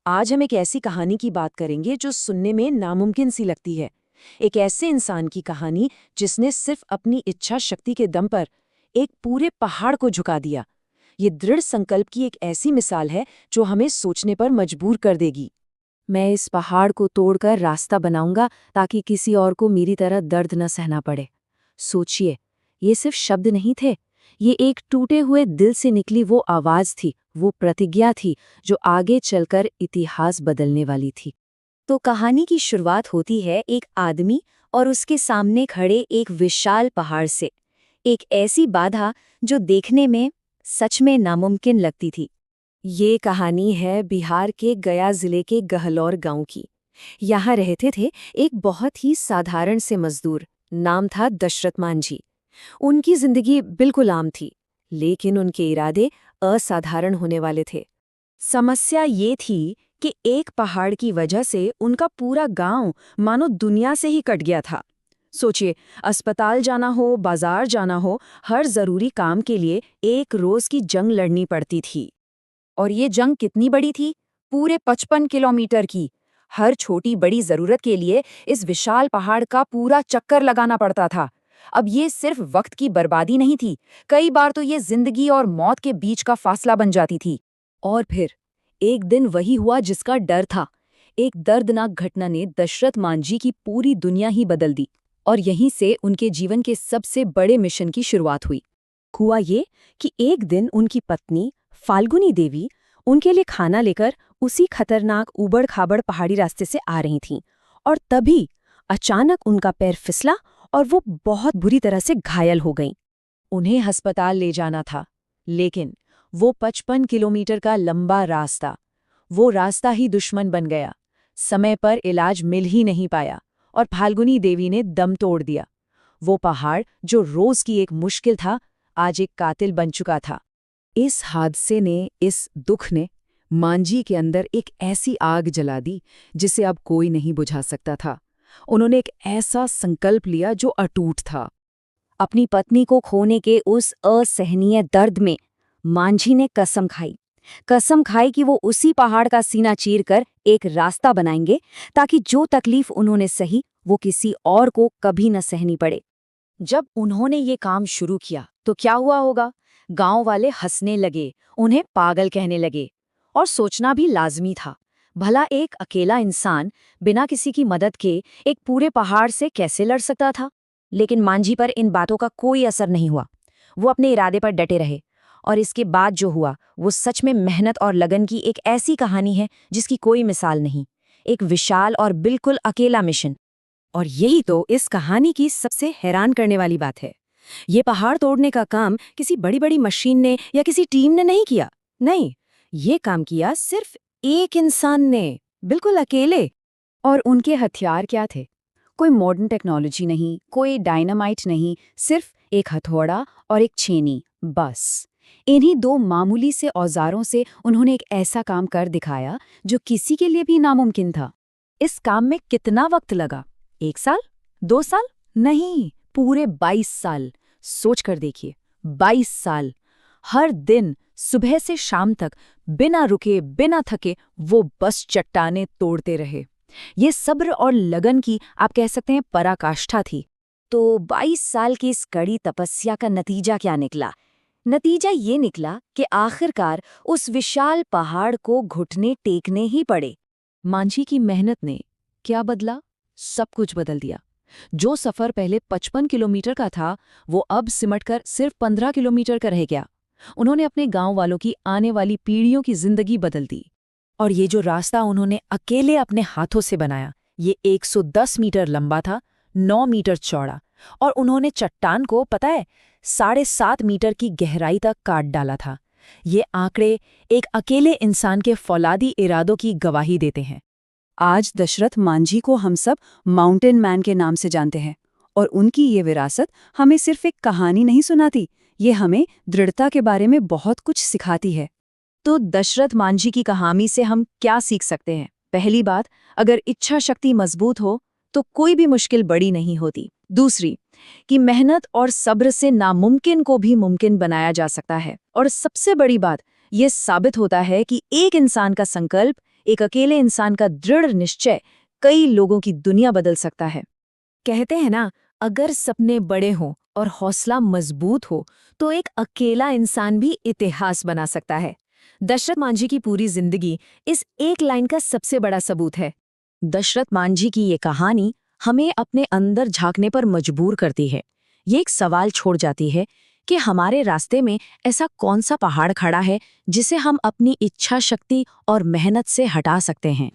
आज हम एक ऐसी कहानी की बात करेंगे जो सुनने में नामुमकिन सी लगती है। एक ऐसे इंसान की कहानी जिसने सिर्फ अपनी इच्छा शक्ति के दम पर एक पूरे पहाड़ को झुका दिया। ये दृढ़ संकल्प की एक ऐसी मिसाल है जो हमें सोचने पर मजबूर कर देगी। मैं इस पहाड़ को तोड़कर रास्ता बनाऊंगा ताकि किसी और को मेरी तरह दर्द न सहना पड़े। सोचिए, ये सिर्फ शब्द नहीं थे, ये एक टूटे हुए दिल से निकली वो आवाज थी, वो प्रतिज्ञा थी जो आगे चलकर इतिहास बदलने वाली थी। तो कहानी की शुरुआत होती है एक आदमी और उसके सामने खड़े एक विशाल पहाड़ से। एक ऐसी बाधा जो देखने में सच में नामुमकिन लगती थी। ये कहानी है बिहार के गया जिले के गहलौर गांव की। यहाँ रहते थे एक बहुत ही साधारण से मजदूर, नाम था दशरथ मांझी। उनकी जिंदगी बिल्कुल आम थी, लेकिन उनके इरादे असाधारण होने वाले थे। समस्या ये थी कि एक पहाड़ की वजह से उनका पूरा गांव मानो दुनिया से ही कट गया था। सोचिए, अस्पताल जाना हो, बाजार जाना हो, हर जरूरी काम के लिए एक रोज की जंग लड़नी पड़ती थी। और ये जंग कितनी बड़ी थी? पूरे 55 किलोमीटर की। हर छोटी बड़ी जरूरत के लिए इस विशाल पहाड़ का पूरा चक्कर लगाना पड़ता था। अब ये सिर्फ वक्त की बर्बादी नहीं थी, कई बार तो ये जिंदगी और मौत के बीच का फासला बन जाती थी। और फिर एक दिन वही हुआ जिसका डर था। एक दर्दनाक घटना ने दशरथ मांझी की पूरी दुनिया ही बदल दी, और यहीं से उनके जीवन के सबसे बड़े मिशन की शुरुआत हुई। हुआ ये कि एक दिन उनकी पत्नी फाल्गुनी देवी उनके लिए खाना लेकर उसी खतरनाक ऊबड़-खाबड़ पहाड़ी रास्ते से आ रही थीं, और तभी अचानक उनका पैर फिसला और वो बहुत बुरी तरह से घायल हो गईं। उन्हें अस्पताल ले जाना था, लेकिन वो 55 किलोमीटर का लंबा रास्ता, वो रास्ता ही दुश्मन बन गया। समय पर इलाज मिल ही नहीं पाया और फाल्गुनी देवी ने दम तोड़ दिया। वो पहाड़ जो रोज की एक मुश्किल था, आज एक कातिल बन चुका था। इस हादसे ने, इस दुख ने मांझी के अंदर एक ऐसी आग जला दी जिसे अब कोई नहीं बुझा सकता था। उन्होंने एक ऐसा संकल्प लिया जो अटूट था। अपनी पत्नी को खोने के उस असहनीय दर्द में मांझी ने कसम खाई कि वो उसी पहाड़ का सीना चीरकर एक रास्ता बनाएंगे ताकि जो तकलीफ उन्होंने सही वो किसी और को कभी न सहनी पड़े। जब उन्होंने ये काम शुरू किया तो क्या हुआ होगा? गांव वाले हंसने लगे, उन्हें पागल कहने लगे, और सोचना भी लाजमी था, भला एक अकेला इंसान बिना किसी की मदद के एक पूरे पहाड़ से कैसे लड़ सकता था? लेकिन मांझी पर इन बातों का कोई असर नहीं हुआ। वो अपने इरादे पर डटे रहे, और इसके बाद जो हुआ वो सच में मेहनत और लगन की एक ऐसी कहानी है जिसकी कोई मिसाल नहीं। एक विशाल और बिल्कुल अकेला मिशन। और यही तो इस कहानी की सबसे हैरान करने वाली बात है। ये पहाड़ तोड़ने का काम किसी बड़ी बड़ी मशीन ने या किसी टीम ने नहीं किया। नहीं, ये काम किया सिर्फ एक इंसान ने, बिल्कुल अकेले। और उनके हथियार क्या थे? कोई मॉडर्न टेक्नोलॉजी नहीं, कोई डायनामाइट नहीं, सिर्फ एक हथौड़ा और एक छेनी, बस। इन्हीं दो मामूली से औजारों से उन्होंने एक ऐसा काम कर दिखाया जो किसी के लिए भी नामुमकिन था। इस काम में कितना वक्त लगा? 1 साल? 2 साल? नहीं, पूरे 22 साल। सोच कर देखिए, 22 साल। हर दिन सुबह से शाम तक बिना रुके बिना थके वो बस चट्टाने तोड़ते रहे। ये सब्र और लगन की, आप कह सकते हैं, पराकाष्ठा थी। तो 22 साल की इस कड़ी तपस्या का नतीजा क्या निकला? नतीजा ये निकला कि आखिरकार उस विशाल पहाड़ को घुटने टेकने ही पड़े। मांझी की मेहनत ने क्या बदला? सब कुछ बदल दिया। जो सफर पहले 55 किलोमीटर का था, वो अब सिमटकर सिर्फ 15 किलोमीटर का रह गया। उन्होंने अपने गांव वालों की, आने वाली पीढ़ियों की जिंदगी बदल दी। और ये जो रास्ता उन्होंने अकेले अपने हाथों से बनाया, ये 110 मीटर लंबा था, 9 मीटर चौड़ा, और उन्होंने चट्टान को, पता है, 7.5 मीटर की गहराई तक काट डाला था। ये आंकड़े एक अकेले इंसान के फौलादी इरादों की गवाही देते हैं। आज दशरथ मांझी को हम सब माउंटेन मैन के नाम से जानते हैं, और उनकी ये विरासत हमें सिर्फ एक कहानी नहीं सुनाती, ये हमें दृढ़ता के बारे में बहुत कुछ सिखाती है। तो दशरथ मांझी की कहानी से हम क्या सीख सकते हैं? पहली बात, अगर इच्छा शक्ति मजबूत हो तो कोई भी मुश्किल बड़ी नहीं होती। दूसरी, कि मेहनत और सब्र से नामुमकिन को भी मुमकिन बनाया जा सकता है। और सबसे बड़ी बात, ये साबित होता है कि एक इंसान का संकल्प, एक अकेले इंसान का दृढ़ निश्चय कई लोगों की दुनिया बदल सकता है। कहते हैं ना, अगर सपने बड़े हों और हौसला मजबूत हो तो एक अकेला इंसान भी इतिहास बना सकता है। दशरथ मांझी की पूरी जिंदगी इस एक लाइन का सबसे बड़ा सबूत है। दशरथ मांझी की ये कहानी हमें अपने अंदर झांकने पर मजबूर करती है। ये एक सवाल छोड़ जाती है कि हमारे रास्ते में ऐसा कौन सा पहाड़ खड़ा है जिसे हम अपनी इच्छा शक्ति और मेहनत से हटा सकते हैं।